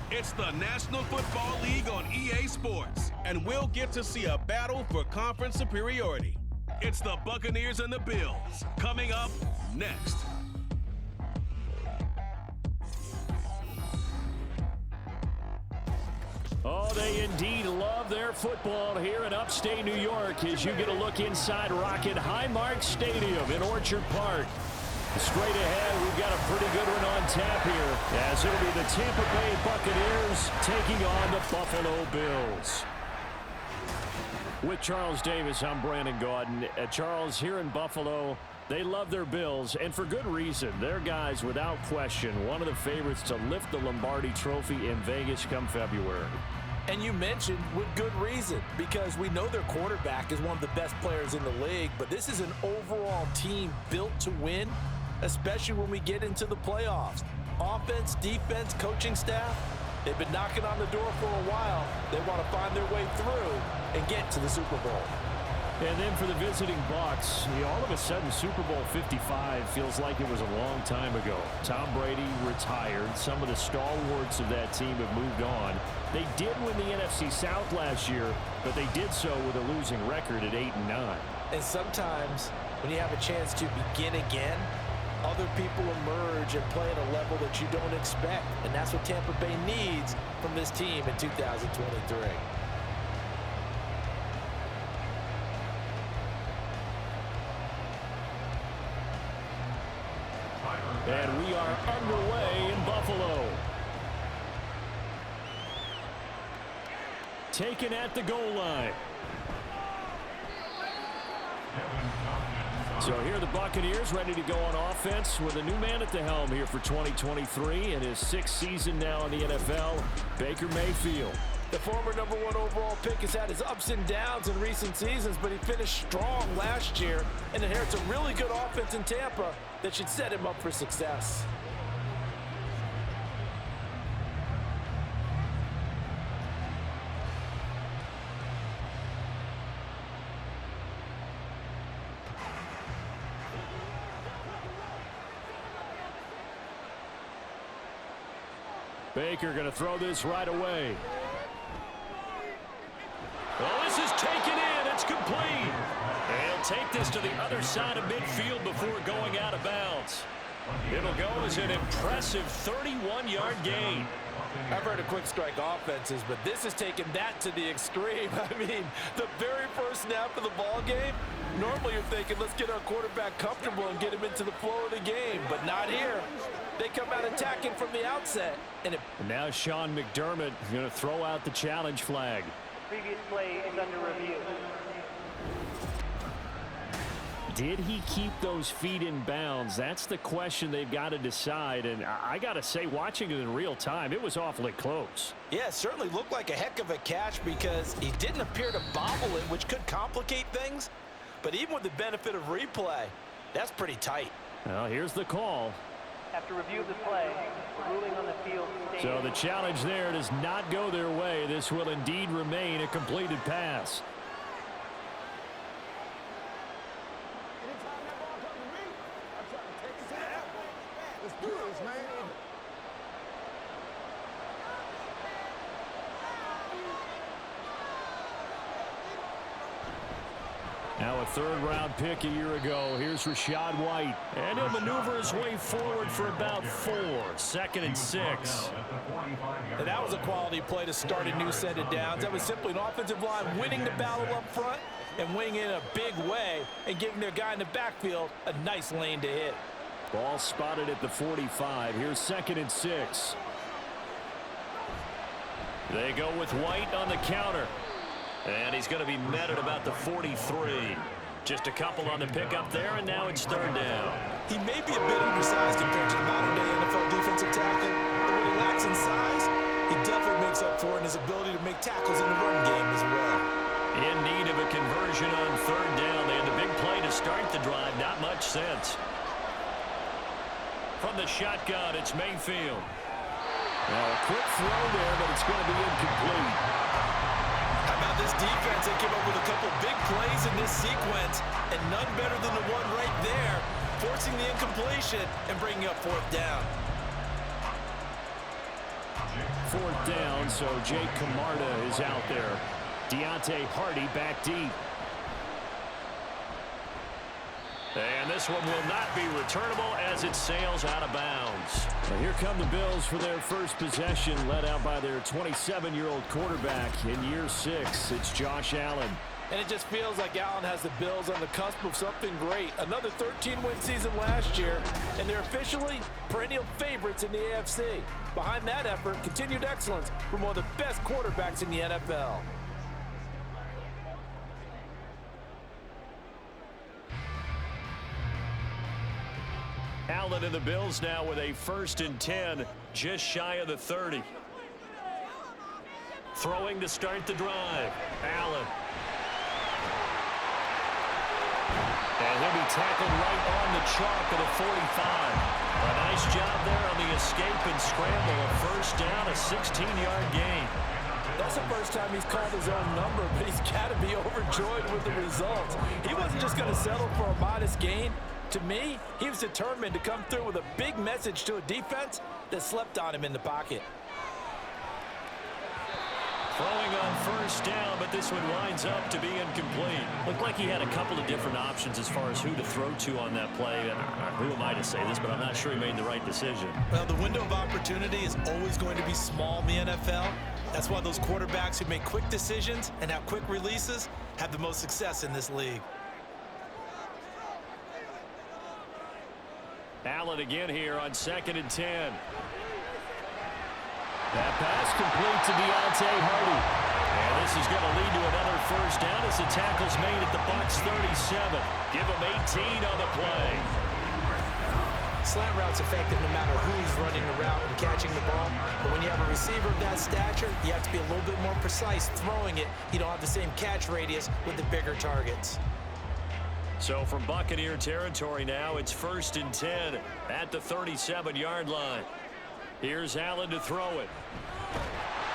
It's the National Football League on EA Sports, and we'll get to see a battle for conference superiority. It's the Buccaneers and the Bills, coming up next. Oh, they indeed love their football here in upstate New York as you get a look inside Rocket Highmark Stadium in Orchard Park. Straight ahead, we've got a pretty good one on tap here, as it'll be the Tampa Bay Buccaneers taking on the Buffalo Bills. With Charles Davis, I'm Brandon Gaudin. Charles, here in Buffalo, they love their Bills, and for good reason. They're guys, without question, one of the favorites to lift the Lombardi Trophy in Vegas come February. And you mentioned with good reason, because we know their quarterback is one of the best players in the league, but this is an overall team built to win, especially when we get into the playoffs. Offense, defense, coaching staff, they've been knocking on the door for a while. They want to find their way through and get to the Super Bowl. And then for the visiting Bucs, all of a sudden Super Bowl 55 feels like it was a long time ago. Tom Brady retired. Some of the stalwarts of that team have moved on. They did win the NFC South last year, but they did so with a losing record at 8-9. And sometimes when you have a chance to begin again, other people emerge and play at a level that you don't expect. And that's what Tampa Bay needs from this team in 2023. And we are underway in Buffalo. Taken at the goal line. So here are the Buccaneers ready to go on offense with a new man at the helm here for 2023 in his sixth season now in the NFL, Baker Mayfield. The former #1 overall pick has had his ups and downs in recent seasons, but he finished strong last year and inherits a really good offense in Tampa that should set him up for success. Baker going to throw this right away. Well, this is taken in. It's complete. He'll take this to the other side of midfield before going out of bounds. It'll go as an impressive 31-yard gain. I've heard of quick strike offenses, but this has taken that to the extreme. I mean, the very first snap of the ball game, normally you're thinking, let's get our quarterback comfortable and get him into the flow of the game, but not here. They come out attacking from the outset. And now Sean McDermott is going to throw out the challenge flag. Previous play is under review. Did he keep those feet in bounds? That's the question they've got to decide. And I got to say, watching it in real time, it was awfully close. Yeah, it certainly looked like a heck of a catch because he didn't appear to bobble it, which could complicate things. But even with the benefit of replay, that's pretty tight. Well, here's the call. After review of the play, ruling on the field. So the challenge there does not go their way. This will indeed remain a completed pass. Now a third-round pick a year ago. Here's Rachaad White. And he'll maneuver his way forward for about 4. 2nd and 6. And that was a quality play to start a new set of downs. That was simply an offensive line winning the battle up front and winning in a big way and giving their guy in the backfield a nice lane to hit. Ball spotted at the 45. Here's 2nd and 6. They go with White on the counter. And he's going to be met at about the 43. Just a couple on the pickup there, and now it's 3rd down. He may be a bit undersized compared to the modern-day NFL defensive tackle, but what he lacks in size, he definitely makes up for it in his ability to make tackles in the run game as well. In need of a conversion on 3rd down. They had the big play to start the drive. Not much sense. From the shotgun, it's Mayfield. Now a quick throw there, but it's going to be incomplete. How about this defense? They came up with a couple big plays in this sequence, and none better than the one right there, forcing the incompletion and bringing up 4th down. 4th down, so Jake Camarda is out there. Deontay Hardy back deep. And this one will not be returnable as it sails out of bounds. Well, here come the Bills for their first possession, led out by their 27-year-old quarterback in year 6. It's Josh Allen. And it just feels like Allen has the Bills on the cusp of something great. Another 13-win season last year, and they're officially perennial favorites in the AFC. Behind that effort, continued excellence from one of the best quarterbacks in the NFL. Allen and the Bills now with a 1st and 10, just shy of the 30. Throwing to start the drive. Allen. And he'll be tackled right on the chalk at the 45. A nice job there on the escape and scramble. A 1st down, a 16-yard gain. That's the first time he's called his own number, but he's got to be overjoyed with the results. He wasn't just going to settle for a modest gain. To me, he was determined to come through with a big message to a defense that slept on him in the pocket. Throwing on 1st down, but this one winds up to be incomplete. Looked like he had a couple of different options as far as who to throw to on that play. And who am I to say this, but I'm not sure he made the right decision. Well, the window of opportunity is always going to be small in the NFL. That's why those quarterbacks who make quick decisions and have quick releases have the most success in this league. Allen again here on 2nd and 10. That pass complete to Deontay Hardy. And this is going to lead to another 1st down as the tackle's made at the Bucs 37. Give him 18 on the play. Slant route's effective no matter who's running the route and catching the ball. But when you have a receiver of that stature, you have to be a little bit more precise throwing it. You don't have the same catch radius with the bigger targets. So from Buccaneer territory now, it's 1st and 10 at the 37-yard line. Here's Allen to throw it.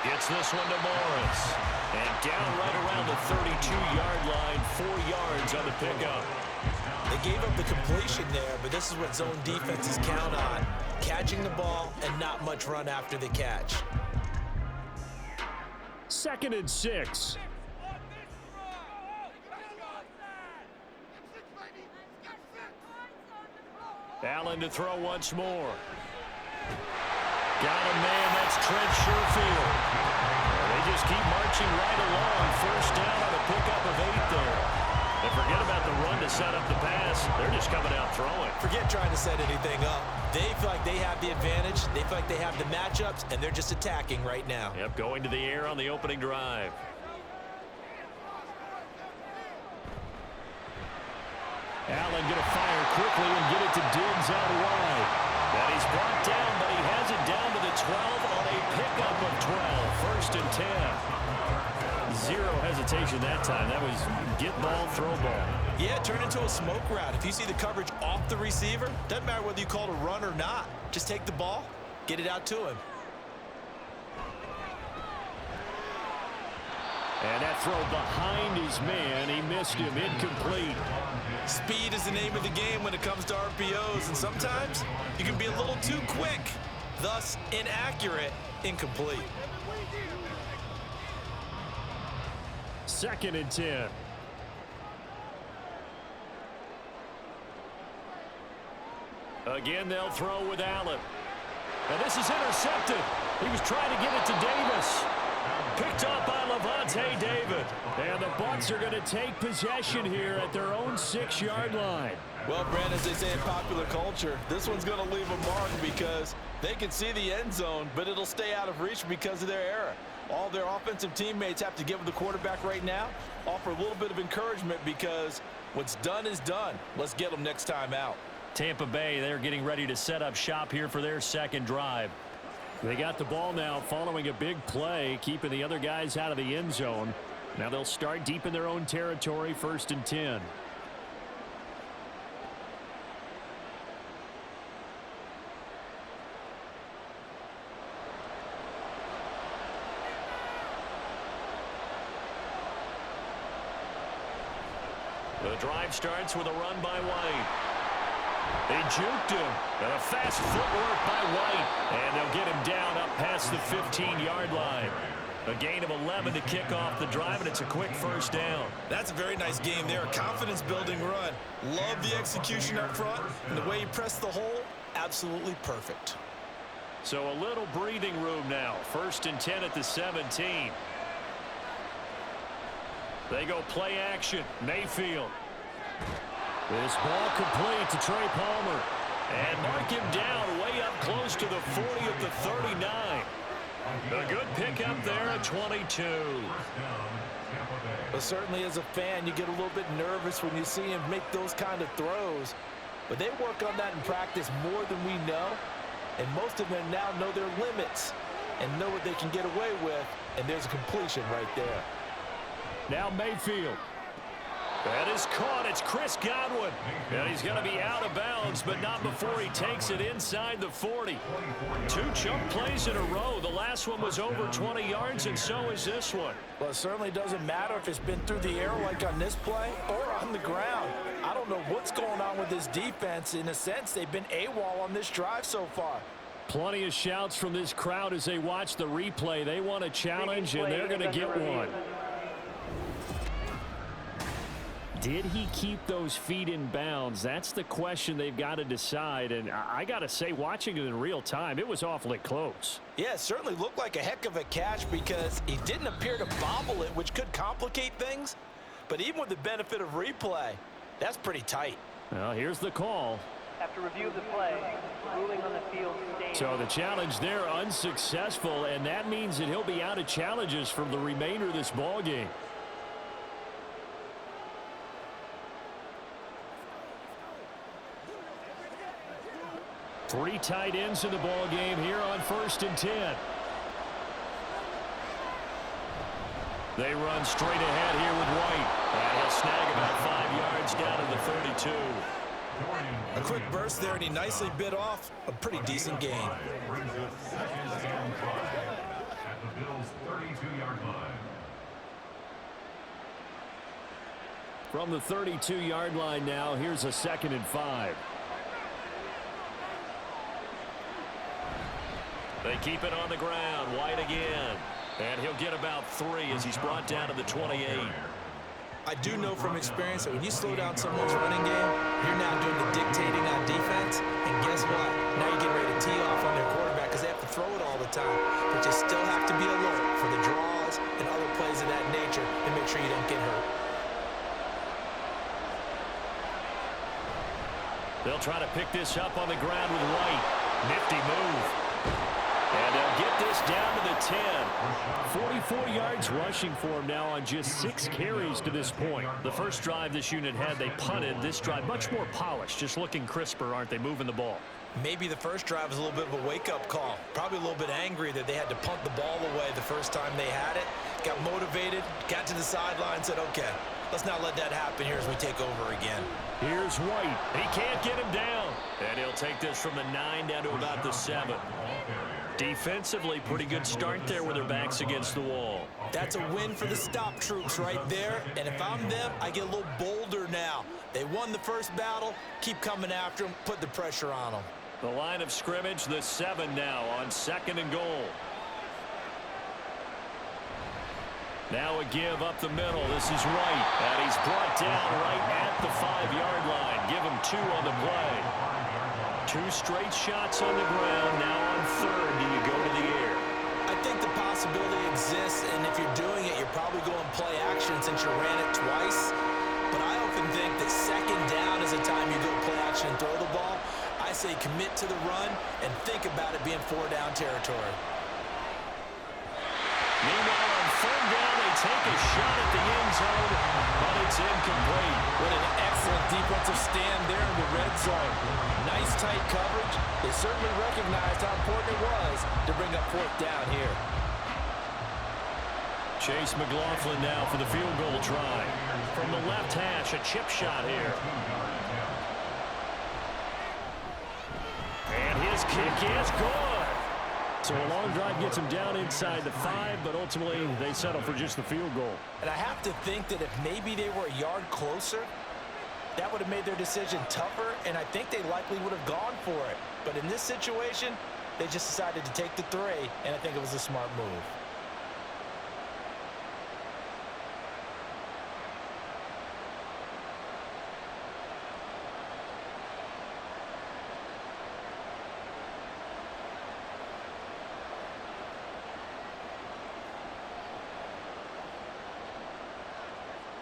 Gets this one to Morris. And down right around the 32-yard line, 4 yards on the pickup. They gave up the completion there, but this is what zone defenses count on. Catching the ball and not much run after the catch. 2nd and 6. Allen to throw once more. Got a man, that's Trent Sherfield. They just keep marching right along. 1st down on a pickup of 8 there. And forget about the run to set up the pass. They're just coming out throwing. Forget trying to set anything up. They feel like they have the advantage. They feel like they have the matchups, and they're just attacking right now. Yep, going to the air on the opening drive. Allen going to fire quickly and get it to Diggs out wide. And he's brought down, but he has it down to the 12 on a pickup of 12. 1st and 10. Zero hesitation that time. That was get ball, throw ball. Yeah, turn into a smoke route. If you see the coverage off the receiver, doesn't matter whether you call it a run or not. Just take the ball, get it out to him. And that throw behind his man. He missed him. Incomplete. Speed is the name of the game when it comes to RPOs, and sometimes you can be a little too quick, thus inaccurate, incomplete. 2nd and 10. Again, they'll throw with Allen. And this is intercepted. He was trying to get it to Davis. Picked up by Levante David. And the Bucs are going to take possession here at their own 6-yard line. Well, Brand, as they say in popular culture, this one's going to leave a mark because they can see the end zone, but it'll stay out of reach because of their error. All their offensive teammates have to give the quarterback right now, offer a little bit of encouragement because what's done is done. Let's get them next time out. Tampa Bay, they're getting ready to set up shop here for their 2nd drive. They got the ball now following a big play, keeping the other guys out of the end zone. Now they'll start deep in their own territory, 1st and 10. The drive starts with a run by White. They juked him. And a fast footwork by White. And they'll get him down up past the 15-yard line. A gain of 11 to kick off the drive, and it's a quick first down. That's a very nice game there. A confidence-building run. Love the execution up front. And the way he pressed the hole, absolutely perfect. So a little breathing room now. 1st and 10 at the 17. They go play action. Mayfield. This ball complete to Trey Palmer. And mark him down way up close to the 40 at the 39. A good pickup there at 22. But certainly as a fan, you get a little bit nervous when you see him make those kind of throws. But they work on that in practice more than we know. And most of them now know their limits and know what they can get away with. And there's a completion right there. Now Mayfield. That is caught. It's Chris Godwin. And he's going to be out of bounds, but not before he takes it inside the 40. 2 chunk plays in a row. The last one was over 20 yards, and so is this one. Well, it certainly doesn't matter if it's been through the air like on this play or on the ground. I don't know what's going on with this defense. In a sense, they've been AWOL on this drive so far. Plenty of shouts from this crowd as they watch the replay. They want a challenge, and they're going to get one. Did he keep those feet in bounds? That's the question they've got to decide. And I got to say, watching it in real time, it was awfully close. Yeah, it certainly looked like a heck of a catch because he didn't appear to bobble it, which could complicate things. But even with the benefit of replay, that's pretty tight. Well, here's the call. After review of the play, ruling on the field stands. So the challenge there unsuccessful, and that means that he'll be out of challenges for the remainder of this ball game. Three tight ends in the ball game here on 1st and 10. They run straight ahead here with White. And he'll snag about 5 yards down to the 32. A quick burst there, and he nicely bit off a pretty decent gain. From the 32-yard line now, here's a 2nd and 5. They keep it on the ground. White again. And he'll get about 3 as he's brought down to the 28. I do know from experience that when you slow down someone's running game, you're now doing the dictating on defense. And guess what? Now you're getting ready to tee off on their quarterback because they have to throw it all the time. But you still have to be alert for the draws and other plays of that nature and make sure you don't get hurt. They'll try to pick this up on the ground with White. Nifty move. And they'll get this down to the 10. 44 yards rushing for him now on just 6 carries to this point. The first drive this unit had, they punted. This drive, much more polished, just looking crisper, aren't they, moving the ball? Maybe the first drive was a little bit of a wake-up call. Probably a little bit angry that they had to punt the ball away the first time they had it. Got motivated, got to the sideline, said, okay, let's not let that happen here as we take over again. Here's White. He can't get him down. And he'll take this from the 9 down to about the 7. Defensively, pretty good start there with their backs against the wall. That's a win for the stop troops right there. And if I'm them, I get a little bolder now. They won the first battle. Keep coming after them. Put the pressure on them. The line of scrimmage, the 7 now on 2nd and goal. Now a give up the middle. This is White. And he's brought down right at the 5-yard line. Give him 2 on the play. 2 straight shots on the ground. Now on 3rd, do you go to the air? I think the possibility exists, and if you're doing it, you're probably going play action since you ran it twice. But I often think that 2nd down is the time you go play action and throw the ball. I say commit to the run and think about it being 4-down territory. Meanwhile, on 3rd down, they take a shot at the end zone, but it's incomplete. What an excellent defensive stand there in the red zone. Nice tight coverage. They certainly recognized how important it was to bring up 4th down here. Chase McLaughlin now for the field goal try. From the left hash, a chip shot here. And his kick is good. So a long drive gets him down inside the 5, but ultimately they settle for just the field goal. And I have to think that if maybe they were a yard closer, that would have made their decision tougher, and I think they likely would have gone for it. But in this situation, they just decided to take the 3, and I think it was a smart move.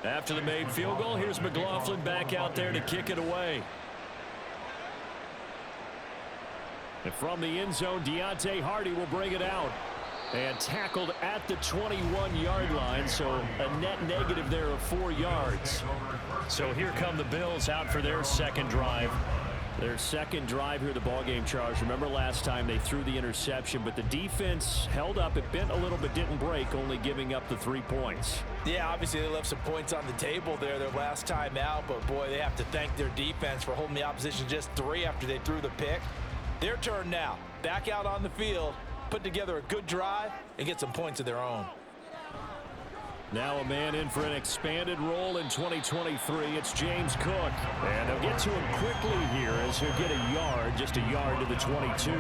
After the made field goal, here's McLaughlin back out there to kick it away. And from the end zone, Deontay Hardy will bring it out. And tackled at the 21-yard line, so a net negative there of 4 yards. So here come the Bills out for their second drive. Their second drive here, the ballgame, Charles. Remember last time they threw the interception, but the defense held up. It bent a little but didn't break, only giving up the 3 points. Yeah, obviously they left some points on the table there their last time out, but boy, they have to thank their defense for holding the opposition just 3 after they threw the pick. Their turn now. Back out on the field, put together a good drive, and get some points of their own. Now a man in for an expanded role in 2023. It's James Cook. And they'll get to him quickly here as he'll get a yard, just a yard to the 22.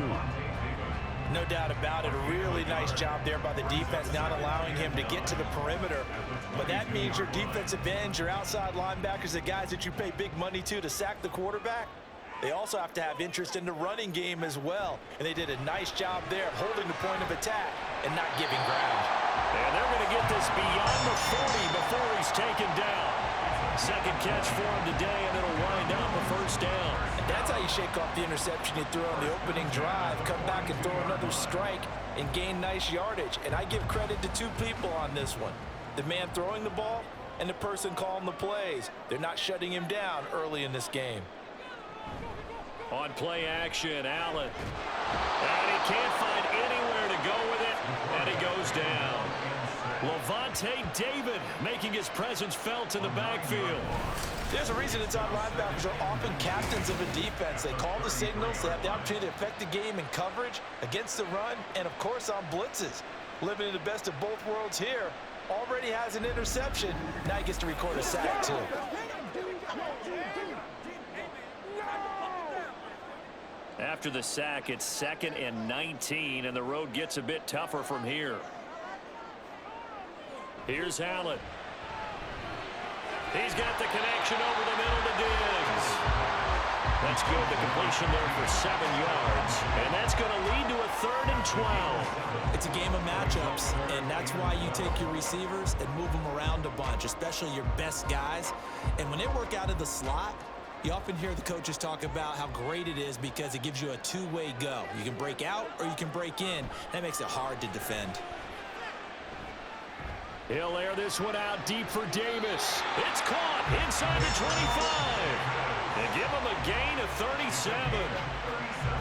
No doubt about it. A really nice job there by the defense, not allowing him to get to the perimeter. But that means your defensive ends, your outside linebackers, the guys that you pay big money to sack the quarterback, they also have to have interest in the running game as well. And they did a nice job there holding the point of attack and not giving ground. And they're going to get this beyond the 40 before he's taken down. Second catch for him today, and it'll wind up a first down. And that's how you shake off the interception you threw on the opening drive. Come back and throw another strike and gain nice yardage. And I give credit to 2 people on this one. The man throwing the ball and the person calling the plays. They're not shutting him down early in this game. On play action, Allen. And he can't find anywhere to go with it, and he goes down. Levante David making his presence felt in the backfield. There's a reason inside linebackers are often captains of a defense. They call the signals. They have the opportunity to affect the game in coverage, against the run, and, of course, on blitzes. Living in the best of both worlds here. Already has an interception. Now he gets to record a sack, too. After the sack, it's 2nd and 19, and the road gets a bit tougher from here. Here's Allen. He's got the connection over the middle to Diggs. That's good. The completion there for 7 yards, and that's going to lead to a 3rd and 12. It's a game of matchups, and that's why you take your receivers and move them around a bunch, especially your best guys. And when they work out of the slot, you often hear the coaches talk about how great it is because it gives you a 2-way go. You can break out or you can break in. That makes it hard to defend. He'll air this one out deep for Davis. It's caught inside the 25. They give him a gain of 37.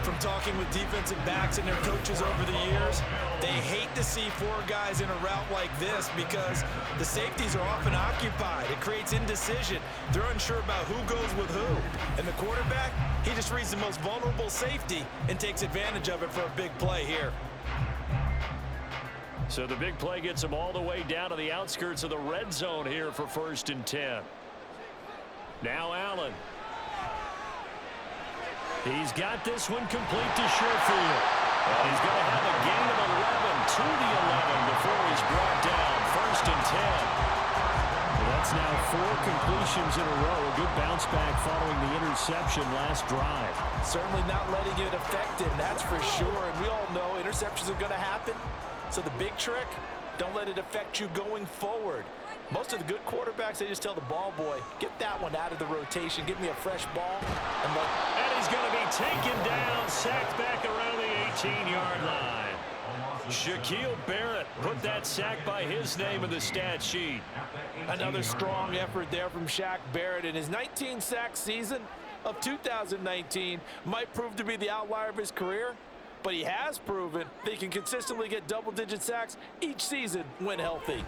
From talking with defensive backs and their coaches over the years, they hate to see 4 guys in a route like this because the safeties are often occupied. It creates indecision. They're unsure about who goes with who. And the quarterback, he just reads the most vulnerable safety and takes advantage of it for a big play here. So the big play gets him all the way down to the outskirts of the red zone here for 1st and 10. Now Allen. He's got this one complete to Sherfield. And he's going to have a gain of 11 to the 11 before he's brought down. 1st and 10. Well, that's now 4 completions in a row. A good bounce back following the interception last drive. Certainly not letting it affect him, that's for sure. And we all know interceptions are going to happen. So the big trick, don't let it affect you going forward. Most of the good quarterbacks, they just tell the ball boy, get that one out of the rotation, give me a fresh ball. And he's going to be taken down, sacked back around the 18-yard line. Shaquille Barrett put that sack by his name in the stat sheet. Another strong effort there from Shaq Barrett. In his 19-sack season of 2019 might prove to be the outlier of his career, but he has proven that he can consistently get double-digit sacks each season when healthy.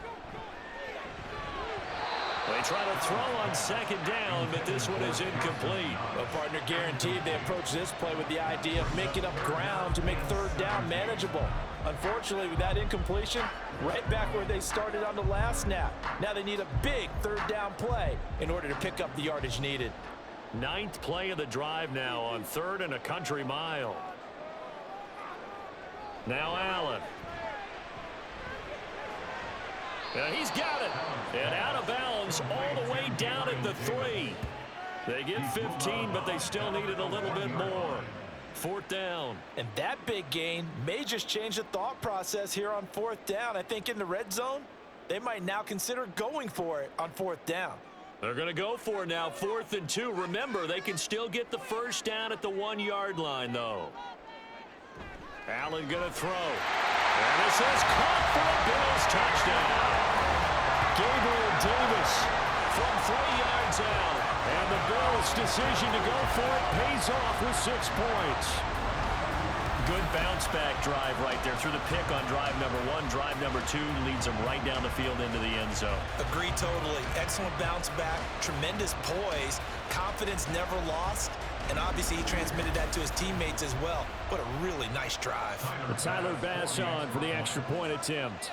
They try to throw on second down, but this one is incomplete. Well, partner, guaranteed they approach this play with the idea of making up ground to make third down manageable. Unfortunately, with that incompletion, right back where they started on the last snap. Now they need a big third down play in order to pick up the yardage needed. 9th play of the drive now on 3rd and a country mile. Now Allen. And he's got it. And out of bounds all the way down at the 3. They get 15, but they still needed a little bit more. 4th down. And that big gain may just change the thought process here on 4th down. I think in the red zone, they might now consider going for it on 4th down. They're going to go for it now, 4th and 2. Remember, they can still get the first down at the 1-yard line, though. Allen going to throw. And this is caught for a Bills touchdown. Gabriel Davis from 3 yards out. And the Bills' decision to go for it pays off with 6 points. Good bounce-back drive right there through the pick on drive number 1. Drive number 2 leads them right down the field into the end zone. Agree totally. Excellent bounce-back, tremendous poise, confidence never lost, and obviously he transmitted that to his teammates as well. What a really nice drive. Tyler Bass on for the extra point attempt.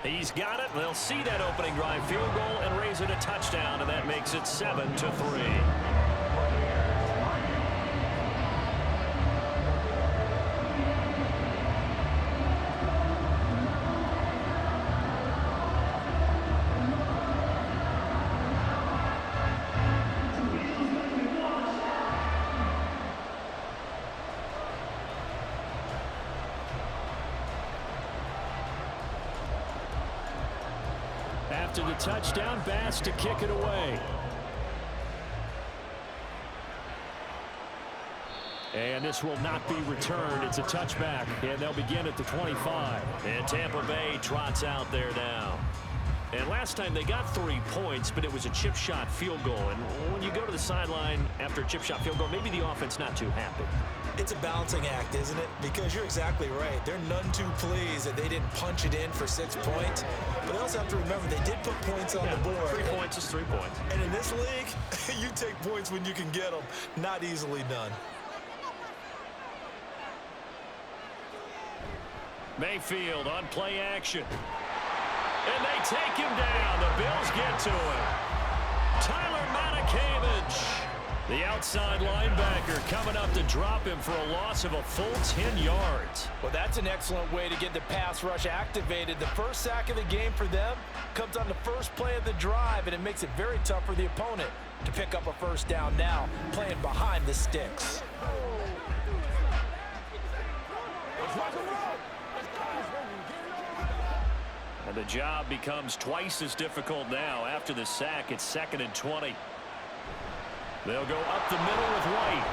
He's got it. They'll see that opening drive field goal and raise it a touchdown, and that makes it 7-3. After the touchdown, Bass to kick it away. And this will not be returned. It's a touchback, and they'll begin at the 25. And Tampa Bay trots out there now. And last time they got 3 points, but it was a chip shot field goal. And when you go to the sideline after a chip shot field goal, maybe the offense not too happy. It's a balancing act, isn't it? Because you're exactly right. They're none too pleased that they didn't punch it in for 6 points. But they also have to remember they did put points on the board. 3 points is 3 points. And in this league, you take points when you can get them. Not easily done. Mayfield on play action. And they take him down. The Bills get to him. Tyler Matakevich, the outside linebacker, coming up to drop him for a loss of a full 10 yards. Well, that's an excellent way to get the pass rush activated. The first sack of the game for them comes on the first play of the drive, and it makes it very tough for the opponent to pick up a first down now, playing behind the sticks. And the job becomes twice as difficult now. After the sack, it's 2nd and 20. They'll go up the middle with White.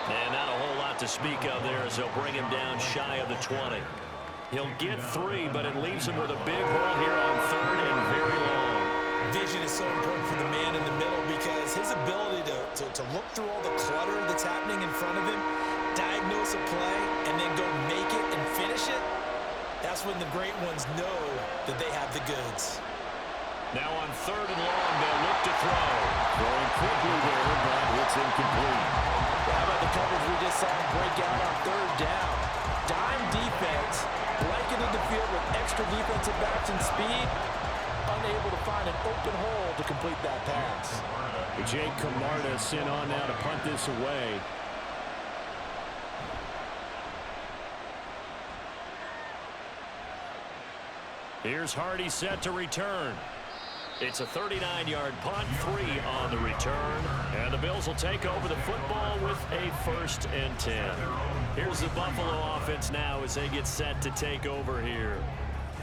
And not a whole lot to speak of there as they'll bring him down shy of the 20. He'll get 3, but it leaves him with a big hole here on 3rd and very long. Vision is so important for the man in the middle because his ability to look through all the clutter that's happening in front of him, diagnose a play, and then go make it and finish it, that's when the great ones know that they have the goods. Now on 3rd and long, they'll look to throw. Throwing quickly there, but it's incomplete. How about the coverage we just saw break out on 3rd down? Dime defense, blanketed the field with extra defensive backs and speed, unable to find an open hole to complete that pass. Jake Camarda sent on now to punt this away. Here's Hardy set to return. It's a 39-yard punt, 3 on the return. And the Bills will take over the football with a 1st and 10. Here's the Buffalo offense now as they get set to take over here.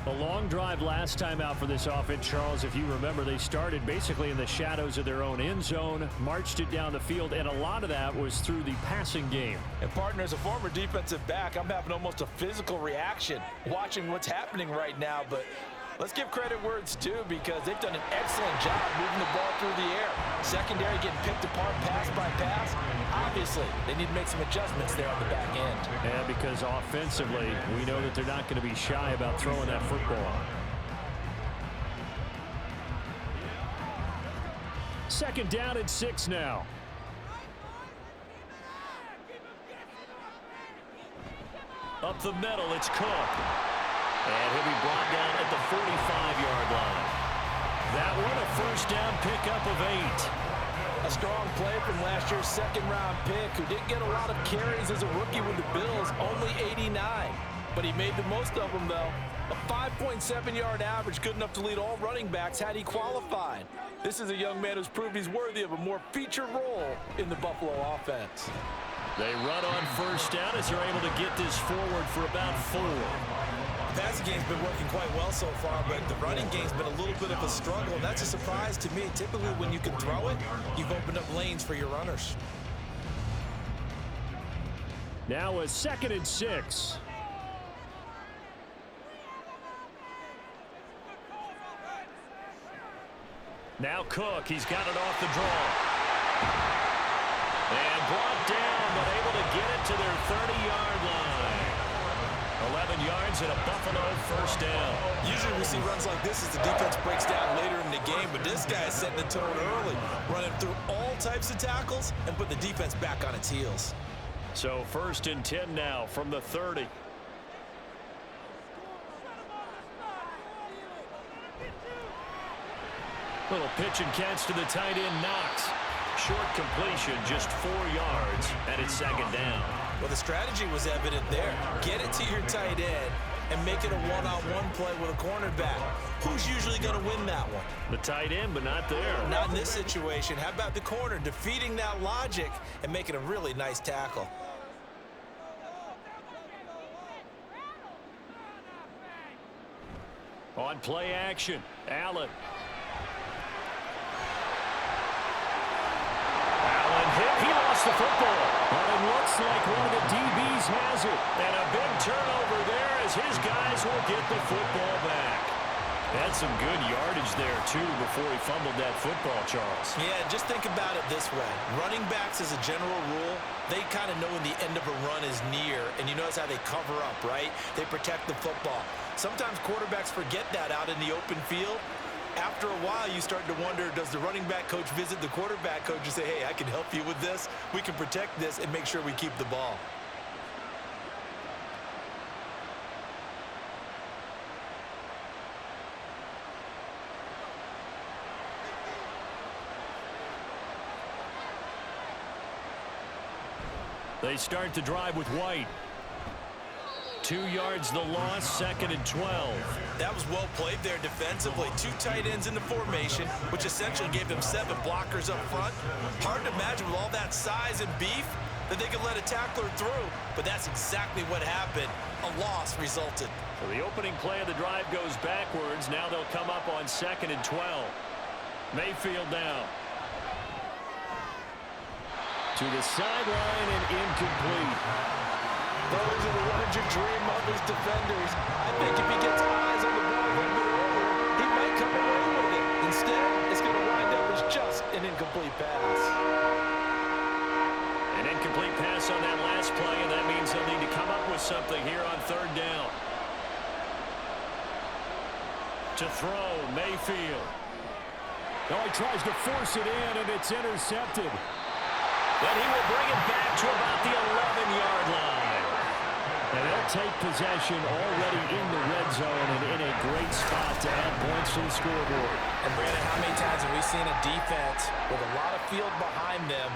A long drive last time out for this offense, Charles. If you remember, they started basically in the shadows of their own end zone, marched it down the field, and a lot of that was through the passing game. And partner, as a former defensive back, I'm having almost a physical reaction watching what's happening right now. But Let's give credit where it's due because they've done an excellent job moving the ball through the air. Secondary getting picked apart pass by pass. Obviously, they need to make some adjustments there on the back end. Yeah, because offensively, we know that they're not going to be shy about throwing that football. Second down and 6 now. Up the middle, it's Cook. And he'll be brought down at the 45-yard line. That one, a first down pickup of 8. A strong play from last year's second-round pick who didn't get a lot of carries as a rookie with the Bills, only 89. But he made the most of them, though. A 5.7-yard average, good enough to lead all running backs had he qualified. This is a young man who's proved he's worthy of a more featured role in the Buffalo offense. They run on first down as they're able to get this forward for about 4. The passing game's been working quite well so far, but the running game's been a little bit of a struggle, and that's a surprise to me. Typically, when you can throw it, you've opened up lanes for your runners. Now a second and 6. Now Cook, he's got it off the draw. And brought down, but able to get it to their 30-yard line. 11 yards and a Buffalo first down. Usually we see runs like this as the defense breaks down later in the game, but this guy is setting the tone early, running through all types of tackles and put the defense back on its heels. So first and 10 now from the 30. Little pitch and catch to the tight end, Knox. Short completion, just 4 yards, and it's second down. Well, the strategy was evident there. Get it to your tight end and make it a one-on-one play with a cornerback. Who's usually going to win that one? The tight end, but not there. Not in this situation. How about the corner defeating that logic and making a really nice tackle? On play action, Allen. He lost the football, but it looks like one of the DBs has it. And a big turnover there as his guys will get the football back. Had some good yardage there, too, before he fumbled that football, Charles. Yeah, just think about it this way. Running backs, as a general rule, they kind of know when the end of a run is near, and you notice how they cover up, right? They protect the football. Sometimes quarterbacks forget that out in the open field. After a while, you start to wonder, does the running back coach visit the quarterback coach and say, hey, I can help you with this. We can protect this and make sure we keep the ball. They start the drive with White. 2 yards the loss, second and 12. That was well played there defensively. 2 tight ends in the formation, which essentially gave them 7 blockers up front. Hard to imagine with all that size and beef that they could let a tackler through, but that's exactly what happened. A loss resulted. So the opening play of the drive goes backwards. Now they'll come up on second and 12. Mayfield down. To the sideline and incomplete. Those are the ones you dream of as defenders. I think if he gets eyes on the ball a little bit earlier, he might come away with it. Instead, it's going to wind up as just an incomplete pass. An incomplete pass on that last play, and that means they'll need to come up with something here on third down. To throw, Mayfield. Oh, he tries to force it in, and it's intercepted. But he will bring it back to about the 11-yard line. And they'll take possession already in the red zone and in a great spot to add points to the scoreboard. And Brandon, how many times have we seen a defense with a lot of field behind them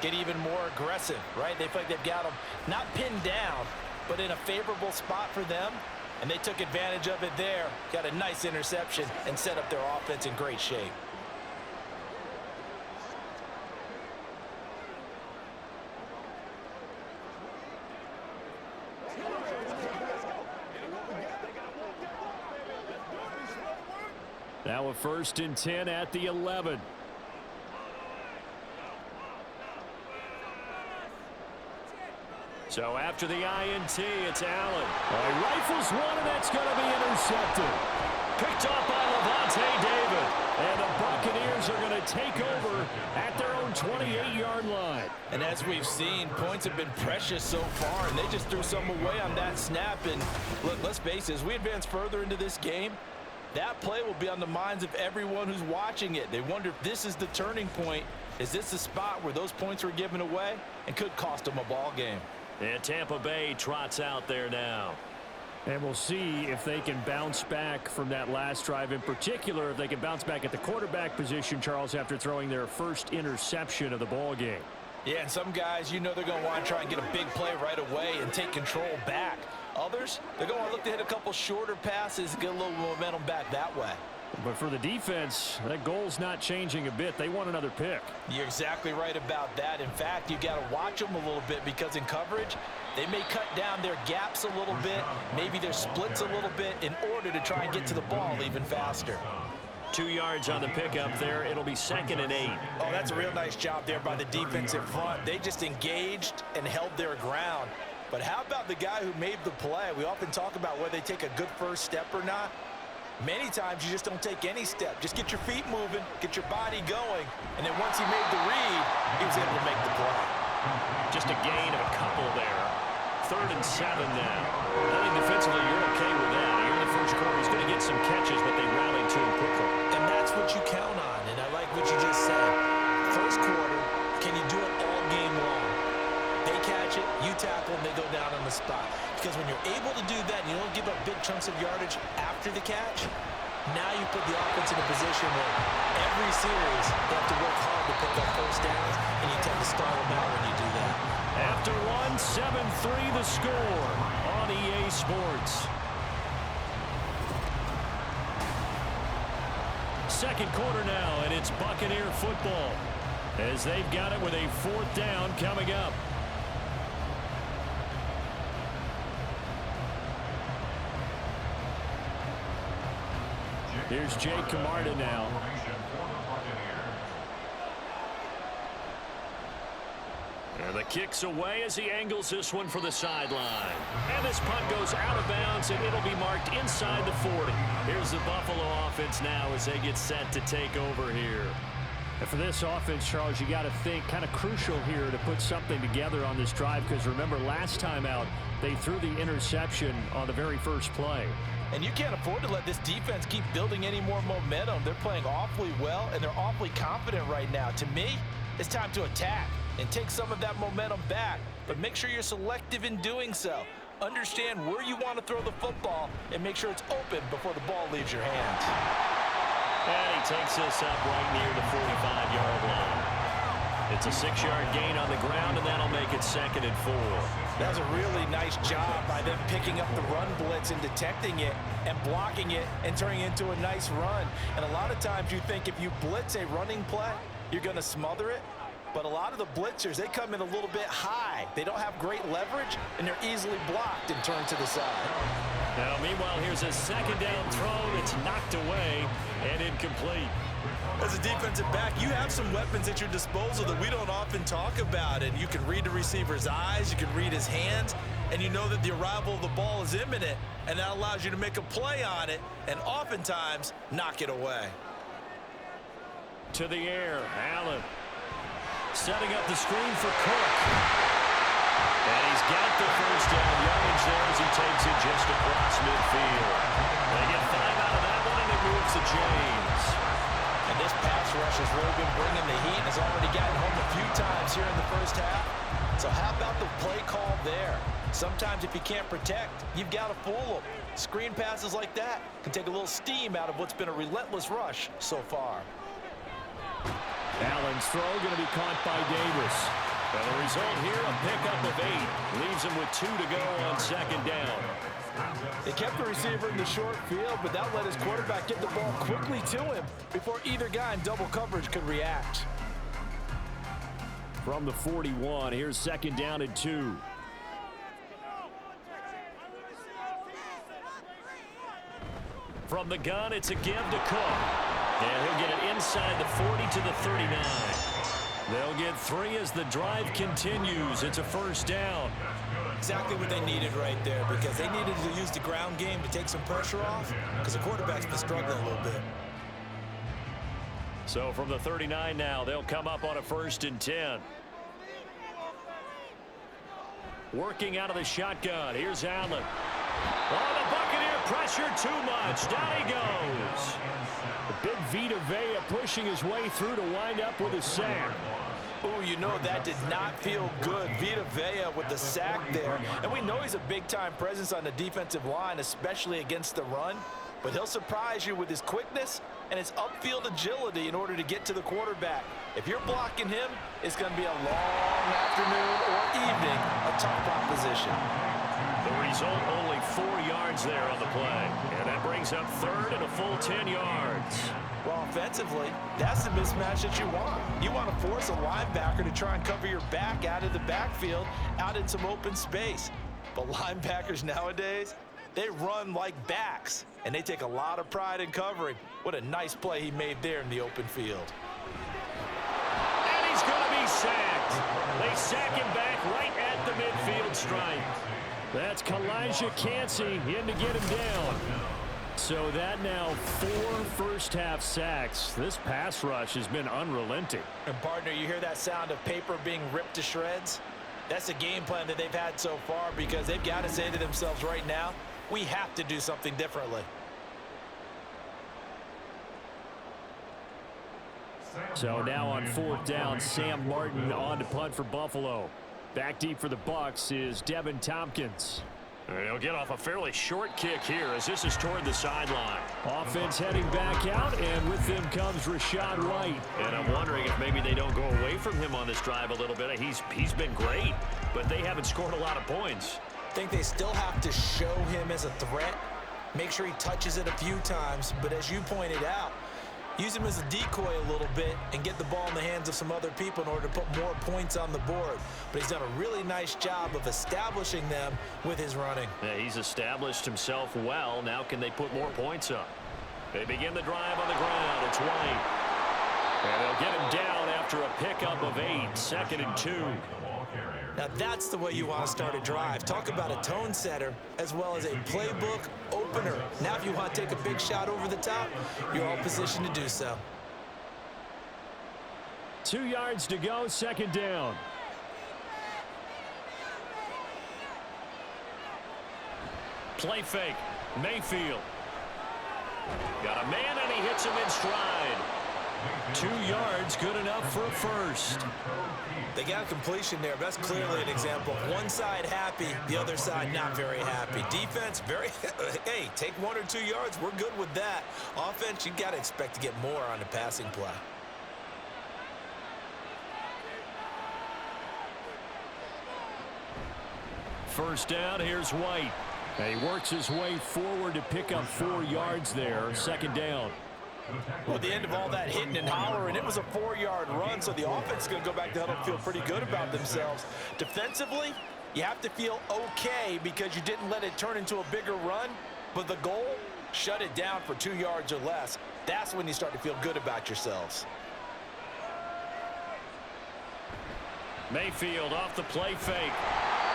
get even more aggressive, right? They feel like they've got them not pinned down, but in a favorable spot for them. And they took advantage of it there, got a nice interception, and set up their offense in great shape. Now a first and 10 at the 11. So after the INT, it's Allen. He rifles one, and that's going to be intercepted. Picked off by Levante David. And the Buccaneers are going to take over at their own 28-yard line. And as we've seen, points have been precious so far, and they just threw some away on that snap. And look, let's face it, as we advance further into this game, that play will be on the minds of everyone who's watching it. They wonder if this is the turning point. Is this the spot where those points were given away and could cost them a ball game? And Tampa Bay trots out there now. And we'll see if they can bounce back from that last drive. In particular, if they can bounce back at the quarterback position, Charles, after throwing their first interception of the ball game. Yeah, and some guys, you know they're going to want to try and get a big play right away and take control back. Others, they're going to want to look to hit a couple shorter passes and get a little momentum back that way. But for the defense, that goal's not changing a bit. They want another pick. You're exactly right about that. In fact, you got to watch them a little bit because in coverage, they may cut down their gaps a little bit, maybe their splits a little bit in order to try and get to the ball even faster. 2 yards on the pickup there. It'll be 2nd and 8. Oh, that's a real nice job there by the defensive front. They just engaged and held their ground. But how about the guy who made the play? We often talk about whether they take a good first step or not. Many times you just don't take any step. Just get your feet moving, get your body going, and then once he made the read, he was able to make the play. Just a gain of a couple there. 3rd and 7 now. I think defensively you're okay with that. Here in the first quarter, he's going to get some catches, but they rallied to him quickly. And that's what you count on, and I like what you just said. First quarter, can you do it all game long? They catch it, you tackle, and they go down on the spot. Because when you're able to do that and you don't give up big chunks of yardage after the catch, now you put the offense in a position where every series they have to work hard to pick up first downs, and you tend to stall them out when you do that. After one, 7-3 the score on EA Sports. Second quarter now, and it's Buccaneer football as they've got it with a 4th down coming up. Here's Jake Camarda now. And the kick's away as he angles this one for the sideline. And this punt goes out of bounds, and it'll be marked inside the 40. Here's the Buffalo offense now as they get set to take over here. And for this offense, Charles, you got to think kind of crucial here to put something together on this drive, because remember last time out they threw the interception on the very first play. And you can't afford to let this defense keep building any more momentum. They're playing awfully well, and they're awfully confident right now. To me, it's time to attack and take some of that momentum back, but make sure you're selective in doing so. Understand where you want to throw the football and make sure it's open before the ball leaves your hands. And he takes this up right near the 45-yard line. It's a 6-yard gain on the ground, and that'll make it 2nd and 4. That was a really nice job by them picking up the run blitz and detecting it and blocking it and turning it into a nice run. And a lot of times you think if you blitz a running play, you're going to smother it. But a lot of the blitzers, they come in a little bit high. They don't have great leverage, and they're easily blocked and turned to the side. Now, meanwhile, here's a 2nd down throw that's knocked away and incomplete. As a defensive back, you have some weapons at your disposal that we don't often talk about. And you can read the receiver's eyes, you can read his hands, and you know that the arrival of the ball is imminent, and that allows you to make a play on it and oftentimes knock it away. To the air, Allen. Setting up the screen for Cook. And he's got the first down yardage there as he takes it just across midfield. They get 5 out of that one, and it moves to James. And this pass rush has really been bringing the heat and has already gotten home a few times here in the first half. So how about the play call there? Sometimes if you can't protect, you've got to fool them. Screen passes like that can take a little steam out of what's been a relentless rush so far. Allen's throw going to be caught by Davis. And the result here, a pickup of 8. Leaves him with 2 to go on 2nd down. They kept the receiver in the short field, but that let his quarterback get the ball quickly to him before either guy in double coverage could react. From the 41, here's 2nd down and 2. From the gun, it's a give to Cook. And he'll get it inside the 40 to the 39. They'll get 3 as the drive continues. It's a 1st down. Exactly what they needed right there, because they needed to use the ground game to take some pressure off, because the quarterback's been struggling a little bit. So from the 39 now, they'll come up on a 1st and 10. Working out of the shotgun. Here's Allen. Oh, the Buccaneer pressure too much. Down he goes. The big Vita Vea pushing his way through to wind up with a sack. Oh, you know that did not feel good. Vita Vea with the sack there. And we know he's a big-time presence on the defensive line, especially against the run. But he'll surprise you with his quickness and his upfield agility in order to get to the quarterback. If you're blocking him, it's going to be a long afternoon or evening, a tough proposition. The result, only 4 yards there on the play. And that brings up 3rd and a full 10 yards. Well, offensively, that's the mismatch that you want. You want to force a linebacker to try and cover your back out of the backfield, out in some open space. But linebackers nowadays, they run like backs, and they take a lot of pride in covering. What a nice play he made there in the open field. And he's going to be sacked. They sack him back right at the midfield stripe. That's Kalijah Cansey in to get him down. So that now 4 first-half sacks. This pass rush has been unrelenting. And, partner, you hear that sound of paper being ripped to shreds? That's the game plan that they've had so far, because they've got to say to themselves right now, we have to do something differently. So now on 4th down, Sam Martin on to punt for Buffalo. Back deep for the Bucs is Devin Tompkins. He'll get off a fairly short kick here as this is toward the sideline. Offense heading back out, and with them comes Rachaad White. And I'm wondering if maybe they don't go away from him on this drive a little bit. He's been great, but they haven't scored a lot of points. I think they still have to show him as a threat. Make sure he touches it a few times, but as you pointed out, use him as a decoy a little bit and get the ball in the hands of some other people in order to put more points on the board. But he's done a really nice job of establishing them with his running. Yeah, he's established himself well. Now can they put more points up? They begin the drive on the ground. It's White. And they'll get him down after a pickup of 8. 2nd and 2. Now that's the way you want to start a drive. Talk about a tone setter as well as a playbook opener. Now if you want to take a big shot over the top, you're all positioned to do so. 2 yards to go, 2nd down. Play fake. Mayfield. Got a man, and he hits him in stride. 2 yards, good enough for a first. They got a completion there. That's clearly an example of one side happy, the other side not very happy. Defense, hey, take 1 or 2 yards. We're good with that. Offense, you got to expect to get more on the passing play. First down, here's White. And he works his way forward to pick up 4 yards there. 2nd down. Well, at the end of all that hitting and hollering, it was a 4-yard run, so the offense is going to go back to huddle and feel pretty good about themselves. Defensively, you have to feel okay because you didn't let it turn into a bigger run, but the goal, shut it down for 2 yards or less. That's when you start to feel good about yourselves. Mayfield off the play fake.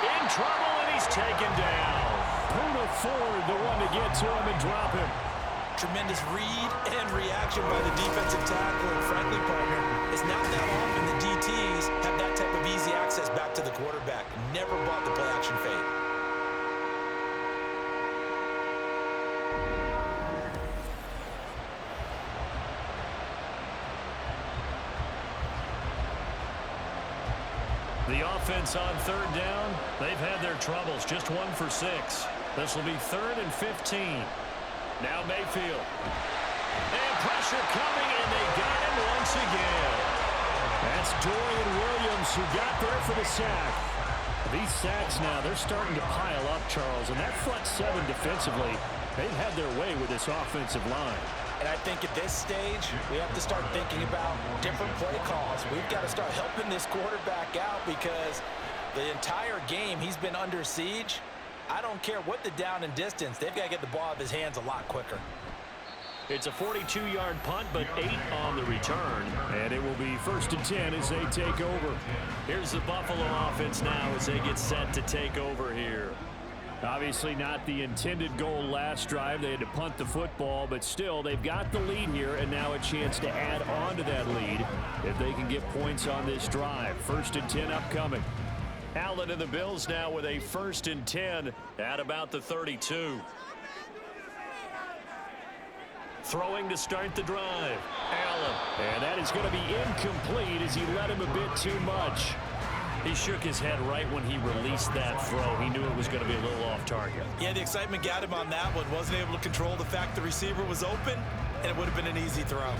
In trouble, and he's taken down. Poona Ford, the one to get to him and drop him. Tremendous read and reaction by the defensive tackle, and frankly, partner, it's not that often the DTs have that type of easy access back to the quarterback. Never bought the play-action fake. The offense on 3rd down, they've had their troubles. Just 1 for 6. This will be 3rd and 15. Now Mayfield. And pressure coming, and they got him once again. That's Dorian Williams who got there for the sack. These sacks now, they're starting to pile up, Charles, and that front 7 defensively, they've had their way with this offensive line. And I think at this stage, we have to start thinking about different play calls. We've got to start helping this quarterback out because the entire game he's been under siege. I don't care what the down and distance. They've got to get the ball out of his hands a lot quicker. It's a 42-yard punt, but 8 on the return. And it will be 1st and 10 as they take over. Here's the Buffalo offense now as they get set to take over here. Obviously not the intended goal last drive. They had to punt the football, but still they've got the lead here and now a chance to add on to that lead if they can get points on this drive. 1st and 10 upcoming. Allen and the Bills now with a 1st and 10 at about the 32. Throwing to start the drive. Allen. And that is going to be incomplete as he let him a bit too much. He shook his head right when he released that throw. He knew it was going to be a little off target. Yeah, the excitement got him on that one. Wasn't able to control the fact the receiver was open, and it would have been an easy throw.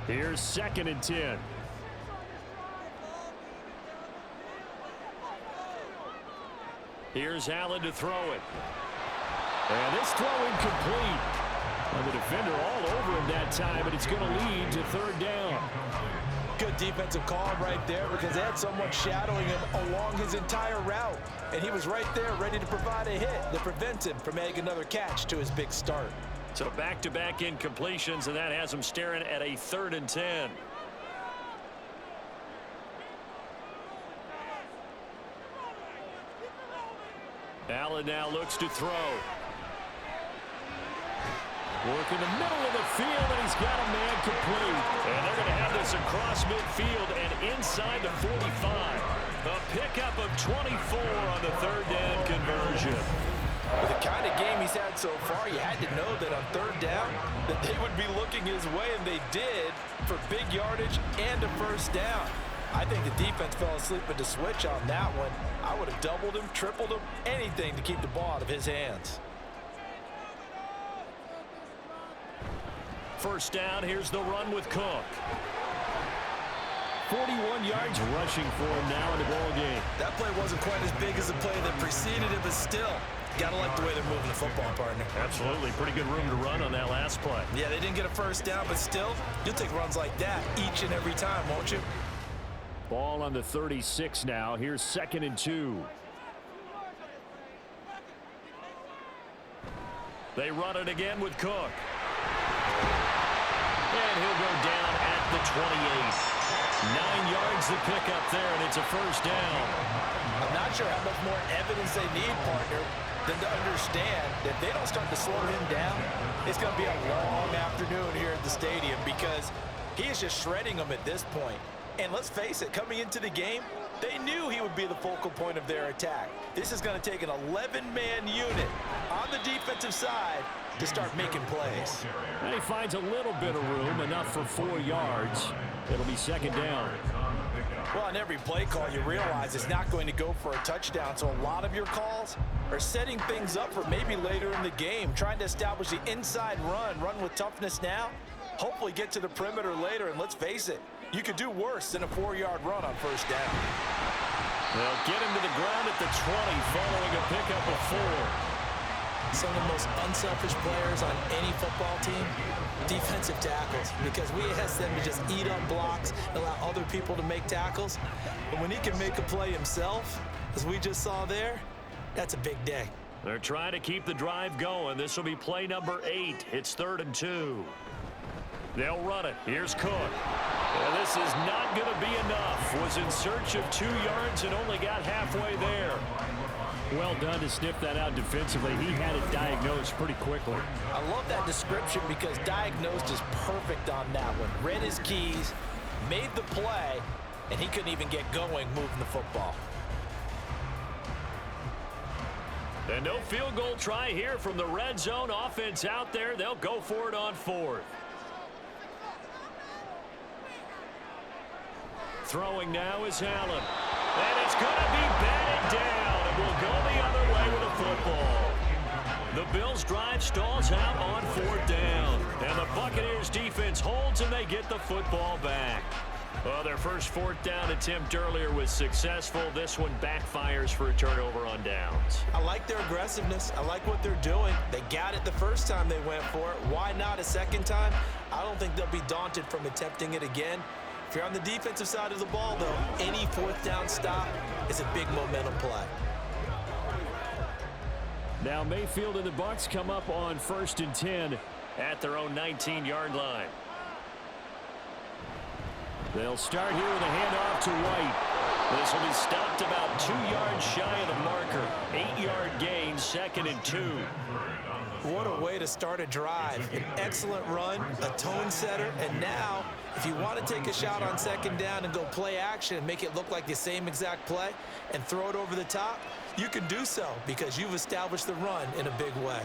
Here's 2nd and 10. Here's Allen to throw it. And this throw incomplete. And the defender all over him that time, but it's going to lead to 3rd down. Good defensive call right there because they had someone shadowing him along his entire route. And he was right there ready to provide a hit that prevents him from adding another catch to his big start. So back-to-back incompletions, and that has him staring at a 3rd and 10. Allen now looks to throw. Work in the middle of the field, and he's got a man complete. And they're going to have this across midfield and inside the 45. A pickup of 24 on the 3rd down conversion. With the kind of game he's had so far, you had to know that on 3rd down that they would be looking his way, and they did, for big yardage and a 1st down. I think the defense fell asleep at the switch on that one. I would have doubled him, tripled him, anything to keep the ball out of his hands. 1st down, here's the run with Cook. 41 yards rushing for him now in the ball game. That play wasn't quite as big as the play that preceded it, but still, gotta like the way they're moving the football, partner. Absolutely, pretty good room to run on that last play. Yeah, they didn't get a 1st down, but still, you'll take runs like that each and every time, won't you? Ball on the 36 now. Here's 2nd and 2. They run it again with Cook. And he'll go down at the 28. 9 yards to pick up there, and it's a 1st down. I'm not sure how much more evidence they need, partner, than to understand that if they don't start to slow him down, it's going to be a long afternoon here at the stadium because he is just shredding them at this point. And let's face it, coming into the game, they knew he would be the focal point of their attack. This is going to take an 11-man unit on the defensive side to start making plays. And he finds a little bit of room, enough for 4 yards. It'll be 2nd down. Well, on every play call, you realize it's not going to go for a touchdown, so a lot of your calls are setting things up for maybe later in the game, trying to establish the inside run with toughness now, hopefully get to the perimeter later, and let's face it, you could do worse than a 4-yard run on 1st down. They'll get him to the ground at the 20 following a pickup of 4. Some of the most unselfish players on any football team, defensive tackles, because we ask them to just eat up blocks and allow other people to make tackles. But when he can make a play himself, as we just saw there, that's a big day. They're trying to keep the drive going. This will be play number 8. It's 3rd and 2. They'll run it. Here's Cook. And this is not going to be enough. Was in search of 2 yards and only got halfway there. Well done to sniff that out defensively. He had it diagnosed pretty quickly. I love that description because diagnosed is perfect on that one. Read his keys, made the play, and he couldn't even get going moving the football. And no field goal try here from the red zone offense out there. They'll go for it on 4th. Throwing now is Allen. And it's going to be batted down. And will go the other way with a football. The Bills drive stalls out on 4th down. And the Buccaneers defense holds and they get the football back. Well, their first 4th down attempt earlier was successful. This one backfires for a turnover on downs. I like their aggressiveness. I like what they're doing. They got it the first time they went for it. Why not a second time? I don't think they'll be daunted from attempting it again. If you're on the defensive side of the ball, though, any 4th down stop is a big momentum play. Now Mayfield and the Bucs come up on 1st and 10 at their own 19-yard line. They'll start here with a handoff to White. This will be stopped about 2 yards shy of the marker. 8-yard gain, 2nd and 2. What a way to start a drive. An excellent run, a tone setter, and now, if you want to take a shot on 2nd down and go play action and make it look like the same exact play and throw it over the top, you can do so because you've established the run in a big way.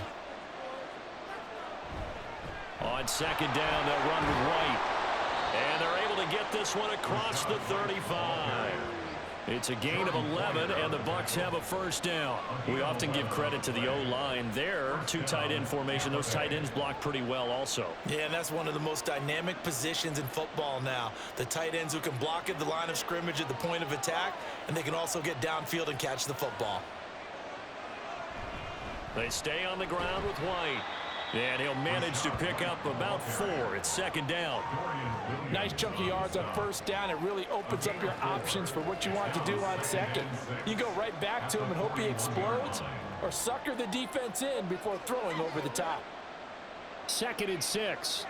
On 2nd down, they'll run with White. And they're able to get this one across the 35. It's a gain of 11, and the Bucs have a 1st down. We often give credit to the O-line there. 2 tight end formation. Those tight ends block pretty well also. Yeah, and that's one of the most dynamic positions in football now. The tight ends who can block at the line of scrimmage at the point of attack, and they can also get downfield and catch the football. They stay on the ground with White. And he'll manage to pick up about 4. It's 2nd down. Nice chunky yards on 1st down. It really opens up your options for what you want to do on 2nd. You go right back to him and hope he explodes, or sucker the defense in before throwing over the top. 2nd and 6.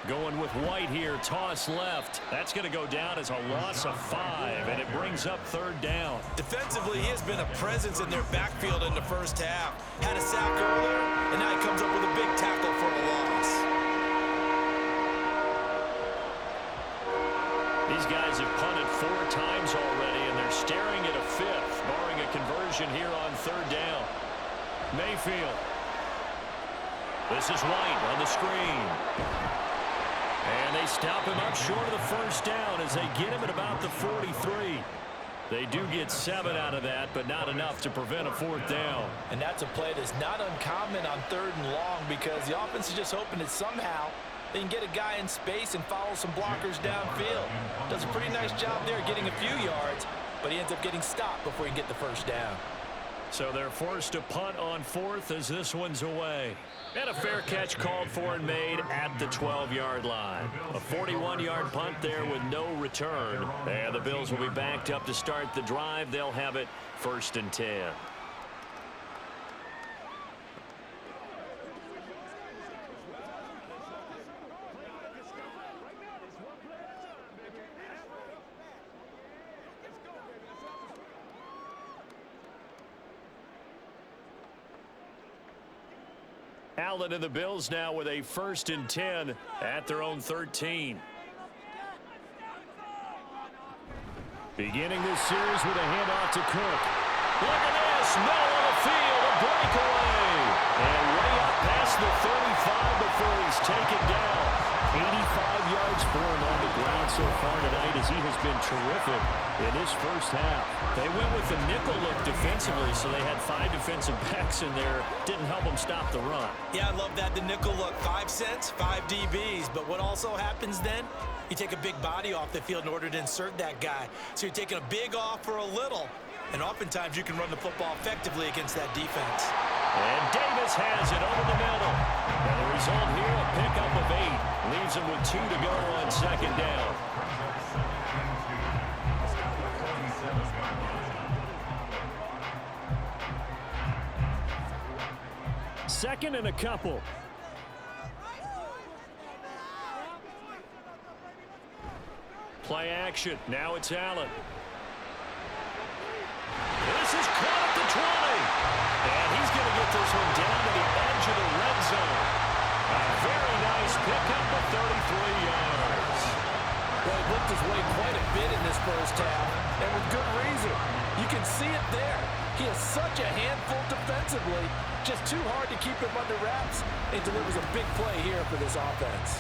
Going with White here, toss left. That's going to go down as a loss of 5, and it brings up 3rd down. Defensively, he has been a presence in their backfield in the 1st half. Had a sack earlier, and now he comes up with a big tackle for a loss. These guys have punted 4 times already, and they're staring at a 5th, barring a conversion here on 3rd down. Mayfield. This is White on the screen. And they stop him up short of the 1st down as they get him at about the 43. They do get 7 out of that, but not enough to prevent a 4th down. And that's a play that's not uncommon on 3rd and long because the offense is just hoping that somehow they can get a guy in space and follow some blockers downfield. Does a pretty nice job there getting a few yards, but he ends up getting stopped before he can get the 1st down. So they're forced to punt on 4th as this one's away. And a fair catch called for and made at the 12-yard line. A 41-yard punt there with no return. And the Bills will be backed up to start the drive. They'll have it 1st and 10. Allen and the Bills now with a 1st and 10 at their own 13. Beginning this series with a handoff to Cook. Look at this, middle of the field, a breakaway. And way up past the 35 before he's taken down. 85 yards for him on the ground so far tonight as he has been terrific in this 1st half. They went with the nickel look defensively, so they had 5 defensive backs in there. Didn't help them stop the run. Yeah, I love that. The nickel look, 5 cents, 5 DBs. But what also happens then, you take a big body off the field in order to insert that guy. So you're taking a big off for a little. And oftentimes you can run the football effectively against that defense. And Davis has it over the middle. And the result here, a pickup of 8. Leaves him with 2 to go on 2nd down. Second and a couple. Play action. Now it's Allen. This is caught at the 20. And he's going to get this one down to the edge of the red zone. A very nice pickup of 33 yards. Well, he looked his way quite a bit in this 1st half, and with good reason. You can see it there. He is such a handful defensively. Just too hard to keep him under wraps, and delivers a big play here for this offense.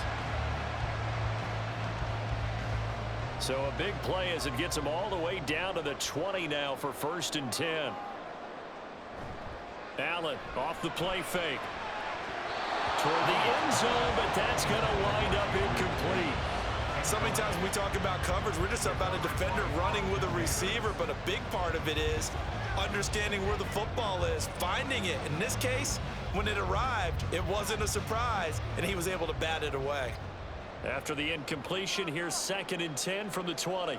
So a big play as it gets him all the way down to the 20 now for 1st and 10. Allen off the play fake. Toward the end zone, but that's going to wind up incomplete. So many times when we talk about coverage, we're just about a defender running with a receiver, but a big part of it is understanding where the football is, finding it. In this case, when it arrived, it wasn't a surprise, and he was able to bat it away. After the incompletion, here's 2nd and 10 from the 20.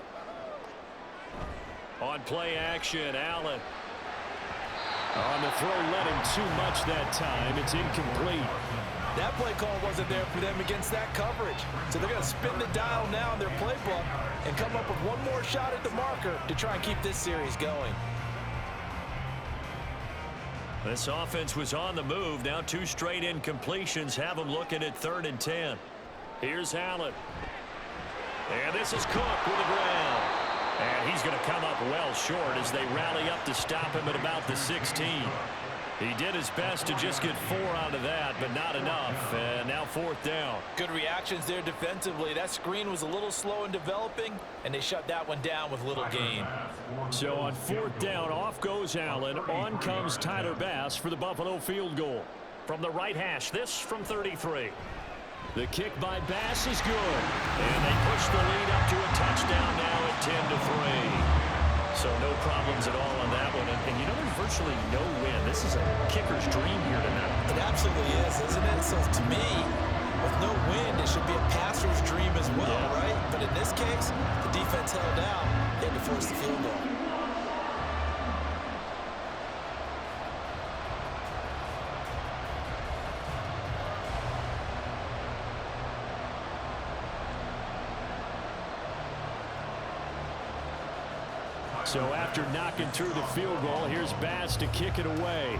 On play action, Allen. On the throw, led him too much that time. It's incomplete. That play call wasn't there for them against that coverage. So they're going to spin the dial now in their playbook and come up with one more shot at the marker to try and keep this series going. This offense was on the move. Now 2 straight incompletions have them looking at 3rd and 10. Here's Allen. And this is Cook with the ground. And he's going to come up well short as they rally up to stop him at about the 16. He did his best to just get 4 out of that, but not enough. And now 4th down. Good reactions there defensively. That screen was a little slow in developing, and they shut that one down with little gain. So on 4th down, off goes Allen. On comes Tyler Bass for the Buffalo field goal. From the right hash, this from 33. The kick by Bass is good. And they push the lead up to a touchdown now at 10-3. So no problems at all on that one. And you know, there's virtually no win. This is a kicker's dream here tonight. It absolutely is, isn't it? So to me, with no win, it should be a passer's dream as well, right? But in this case, the defense held out. They had to force the field goal. So after knocking through the field goal, here's Bass to kick it away.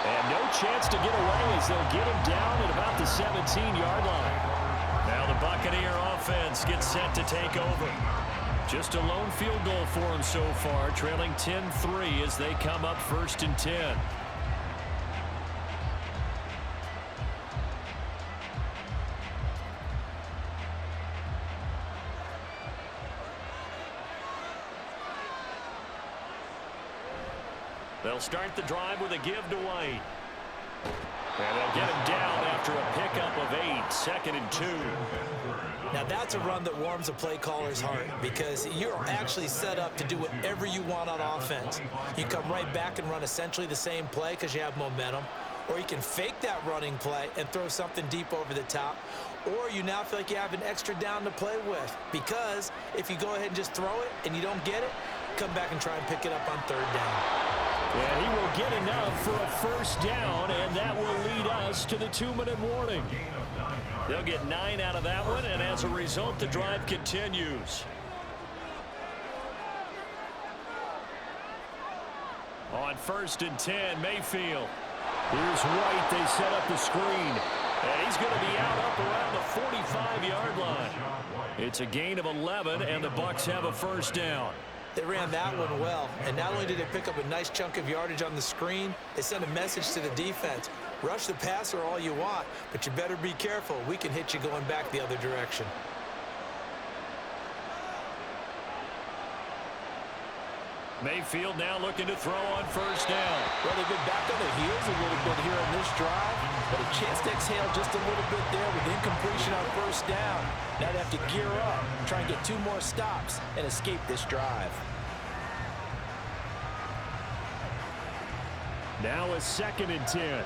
And no chance to get away as they'll get him down at about the 17-yard line. Now the Buccaneer offense gets set to take over. Just a lone field goal for him so far, trailing 10-3 as they come up 1st and 10. They'll start the drive with a give to White. And they'll get him down after a pickup of 8, 2nd and 2. Now that's a run that warms a play caller's heart because you're actually set up to do whatever you want on offense. You come right back and run essentially the same play because you have momentum. Or you can fake that running play and throw something deep over the top. Or you now feel like you have an extra down to play with. Because if you go ahead and just throw it and you don't get it, come back and try and pick it up on 3rd down. And he will get enough for a 1st down, and that will lead us to the 2-minute warning. They'll get 9 out of that one, and as a result, the drive continues. On 1st and 10, Mayfield. Here's White. They set up the screen. And he's going to be out up around the 45-yard line. It's a gain of 11, and the Bucs have a 1st down. They ran that one well, and not only did they pick up a nice chunk of yardage on the screen, they sent a message to the defense. Rush the passer all you want, but you better be careful. We can hit you going back the other direction. Mayfield now looking to throw on 1st down. Well, they've been back on their heels a little bit here in this drive, but a chance to exhale just a little bit there with incompletion on 1st down. Now they have to gear up, try and get 2 more stops, and escape this drive. Now a 2nd and 10.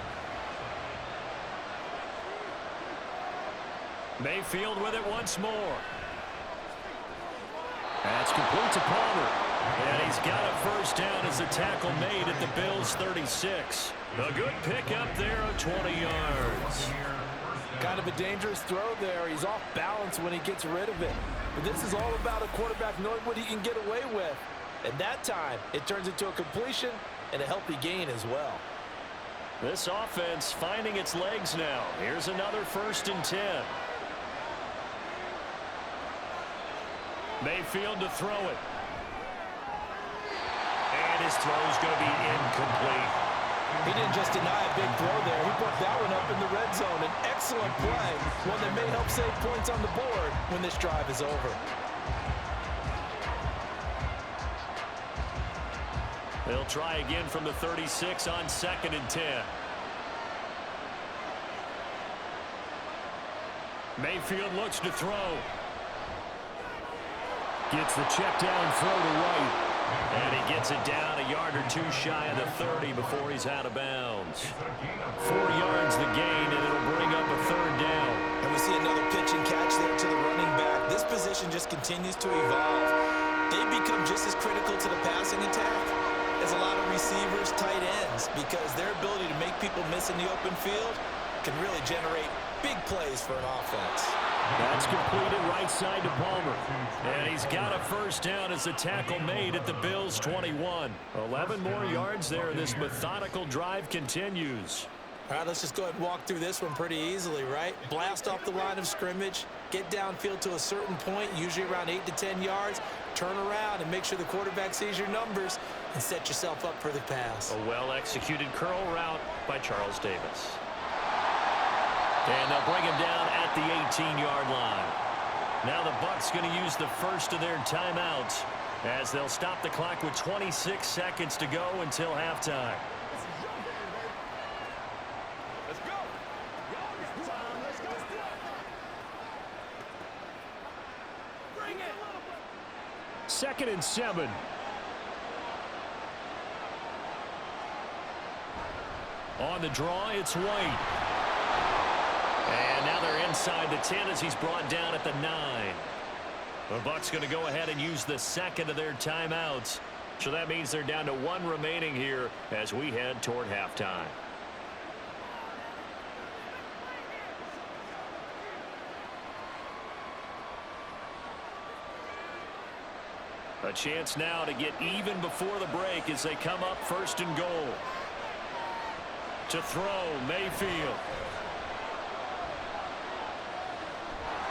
Mayfield with it once more. That's complete to Palmer. And he's got a 1st down as the tackle made at the Bills' 36. A good pickup there of 20 yards. Kind of a dangerous throw there. He's off balance when he gets rid of it. But this is all about a quarterback knowing what he can get away with. And that time, it turns into a completion and a healthy gain as well. This offense finding its legs now. Here's another 1st and 10. Mayfield to throw it. And his throw's going to be incomplete. He didn't just deny a big throw there. He put that one up in the red zone. An excellent play, one that may help save points on the board when this drive is over. They'll try again from the 36 on 2nd and 10. Mayfield looks to throw. Gets the check down throw to White. And he gets it down a yard or 2 shy of the 30 before he's out of bounds. 4 yards the gain, and it'll bring up a 3rd down. And we see another pitch and catch there to the running back. This position formation just continues to evolve. They become just as critical to the passing attack as a lot of receivers, tight ends, because their ability to make people miss in the open field can really generate big plays for an offense. That's completed right side to Palmer. And he's got a first down as the tackle made at the Bills' 21. 11 more yards there. This methodical drive continues. All right, let's just go ahead and walk through this one pretty easily, right? Blast off the line of scrimmage, get downfield to a certain point, usually around 8 to 10 yards, turn around and make sure the quarterback sees your numbers and set yourself up for the pass. A well-executed curl route by Charles Davis. And they'll bring him down at the 18-yard line. Now the Bucs going to use the first of their timeouts as they'll stop the clock with 26 seconds to go until halftime. Second and 7. On the draw, it's White. And now they're inside the 10 as he's brought down at the 9. The Bucs going to go ahead and use the second of their timeouts. So that means they're down to 1 remaining here as we head toward halftime. A chance now to get even before the break as they come up first and goal. To throw, Mayfield.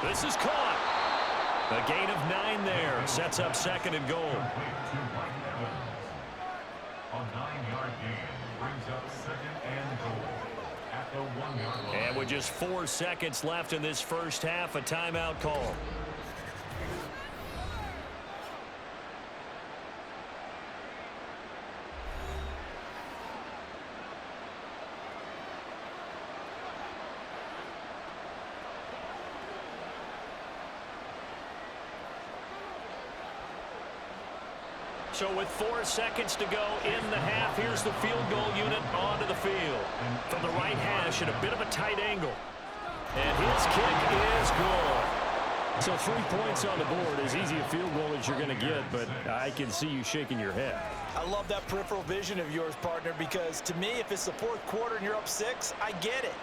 This is caught. A gain of 9 there. Sets up second and goal. A 9-yard gain brings up second and goal at the 1-yard line. And with just 4 seconds left in this first half, a timeout call. So with 4 seconds to go in the half, here's the field goal unit onto the field. From the right hash at a bit of a tight angle. And his kick is good. So 3 points on the board, as easy a field goal as you're going to get, but I can see you shaking your head. I love that peripheral vision of yours, partner, because to me, if it's the 4th quarter and you're up 6, I get it.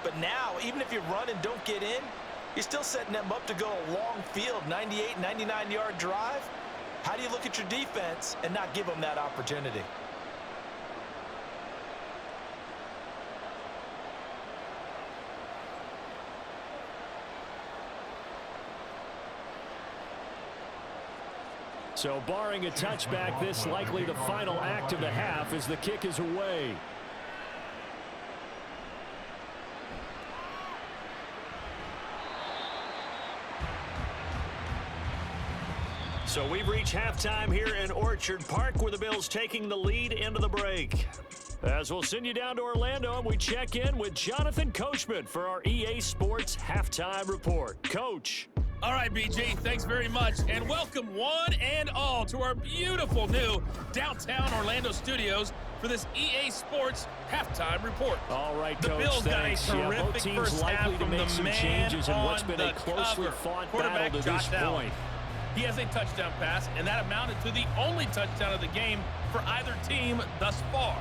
But now, even if you run and don't get in, you're still setting them up to go a long field, 98, 99-yard drive. How do you look at your defense and not give them that opportunity? So barring a touchback, this likely the final act of the half as the kick is away. So we've reached halftime here in Orchard Park, where the Bills taking the lead into the break. As we'll send you down to Orlando, and we check in with Jonathan Coachman for our EA Sports Halftime Report. Coach. All right, BG, thanks very much, and welcome one and all to our beautiful new downtown Orlando studios for this EA Sports Halftime Report. All right, the Coach, Bills thanks. got a terrific both teams first half likely to from make the some man changes in what's been a on the closely cover. fought Quarterback battle to this Josh Allen. point. He has a touchdown pass, and that amounted to the only touchdown of the game for either team thus far.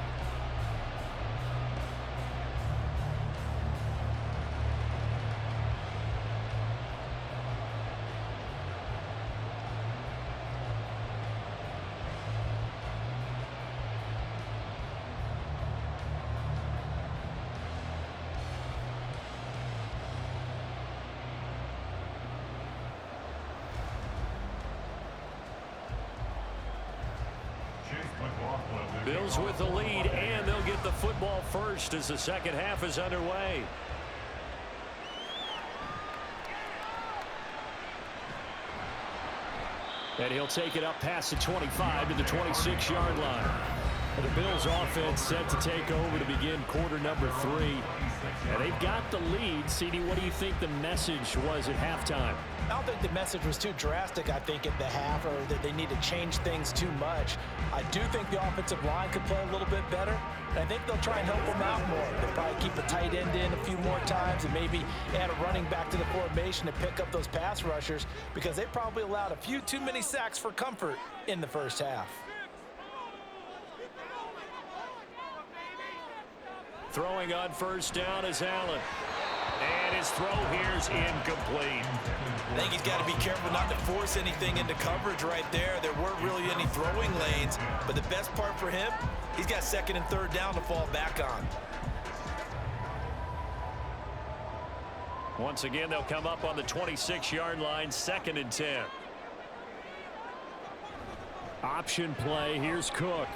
Bills with the lead, and they'll get the football first as the second half is underway. And he'll take it up past the 25 to the 26-yard line. The Bills offense set to take over to begin quarter number 3. And they've got the lead. CD, what do you think the message was at halftime? I don't think the message was too drastic, I think, at the half, or that they need to change things too much. I do think the offensive line could play a little bit better. And I think they'll try and help them out more. They'll probably keep a tight end in a few more times and maybe add a running back to the formation to pick up those pass rushers, because they probably allowed a few too many sacks for comfort in the first half. Throwing on first down is Allen. And his throw here is incomplete. I think he's got to be careful not to force anything into coverage right there. There weren't really any throwing lanes, but the best part for him, he's got second and third down to fall back on. Once again, they'll come up on the 26-yard line, 2nd and 10. Option play, here's Cook.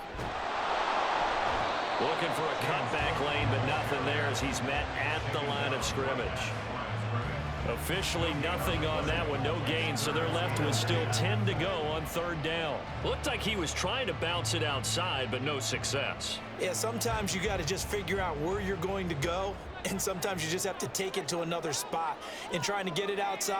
Looking for a cutback lane, but nothing there as he's met at the line of scrimmage. Officially nothing on that one, no gain, so they're left with still 10 to go on 3rd down. Looked like he was trying to bounce it outside, but no success. Yeah, sometimes you got to just figure out where you're going to go, and sometimes you just have to take it to another spot. And trying to get it outside,